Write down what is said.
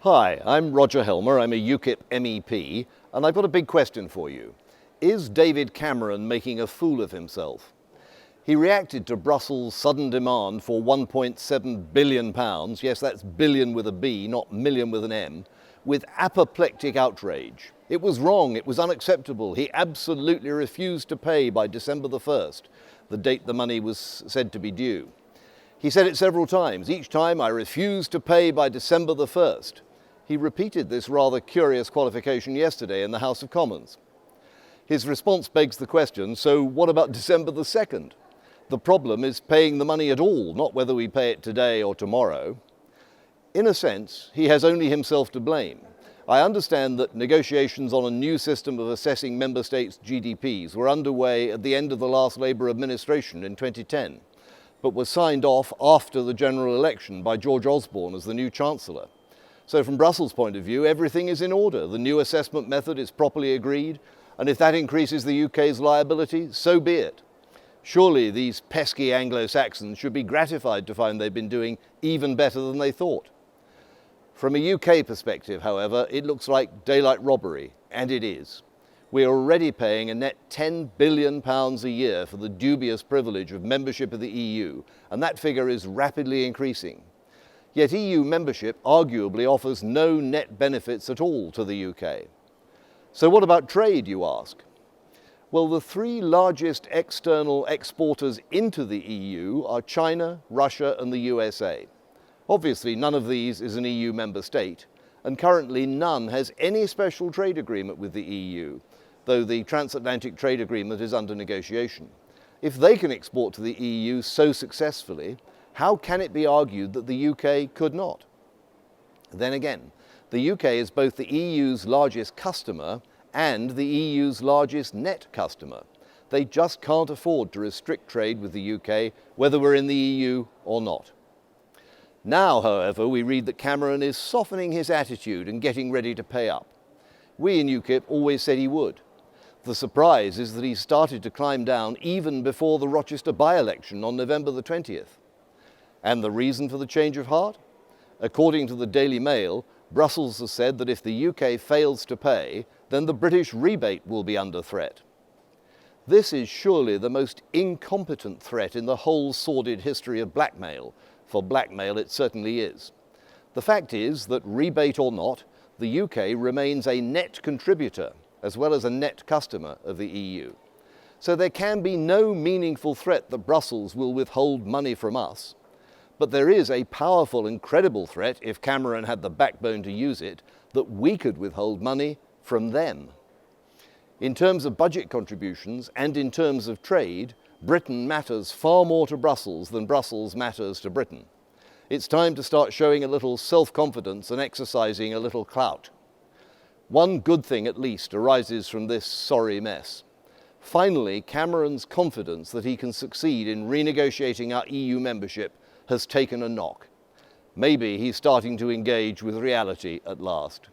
Hi, I'm Roger Helmer, I'm a UKIP MEP, and I've got a big question for you. Is David Cameron making a fool of himself? He reacted to Brussels' sudden demand for £1.7 billion, yes, that's billion with a B, not million with an M, with apoplectic outrage. It was wrong, it was unacceptable. He absolutely refused to pay by December the 1st, the date the money was said to be due. He said it several times. Each time, I refuse to pay by December the 1st. He repeated this rather curious qualification yesterday in the House of Commons. His response begs the question, so what about December the 2nd? The problem is paying the money at all, not whether we pay it today or tomorrow. In a sense, he has only himself to blame. I understand that negotiations on a new system of assessing member states' GDPs were underway at the end of the last Labour administration in 2010, but were signed off after the general election by George Osborne as the new Chancellor. So from Brussels' point of view, everything is in order. The new assessment method is properly agreed, and if that increases the UK's liability, so be it. Surely these pesky Anglo-Saxons should be gratified to find they've been doing even better than they thought. From a UK perspective, however, it looks like daylight robbery, and it is. We are already paying a net £10 billion a year for the dubious privilege of membership of the EU, and that figure is rapidly increasing. Yet EU membership arguably offers no net benefits at all to the UK. So what about trade, you ask? Well, the three largest external exporters into the EU are China, Russia and the USA. Obviously, none of these is an EU member state, and currently none has any special trade agreement with the EU, though the transatlantic trade agreement is under negotiation. If they can export to the EU so successfully, how can it be argued that the UK could not? Then again, the UK is both the EU's largest customer and the EU's largest net customer. They just can't afford to restrict trade with the UK, whether we're in the EU or not. Now, however, we read that Cameron is softening his attitude and getting ready to pay up. We in UKIP always said he would. The surprise is that he started to climb down even before the Rochester by-election on November the 20th. And the reason for the change of heart? According to the Daily Mail, Brussels has said that if the UK fails to pay, then the British rebate will be under threat. This is surely the most incompetent threat in the whole sordid history of blackmail. For blackmail it certainly is. The fact is that, rebate or not, the UK remains a net contributor as well as a net customer of the EU. So there can be no meaningful threat that Brussels will withhold money from us. But there is a powerful and credible threat, if Cameron had the backbone to use it, that we could withhold money from them. In terms of budget contributions and in terms of trade, Britain matters far more to Brussels than Brussels matters to Britain. It's time to start showing a little self-confidence and exercising a little clout. One good thing at least arises from this sorry mess. Finally, Cameron's confidence that he can succeed in renegotiating our EU membership has taken a knock. Maybe he's starting to engage with reality at last.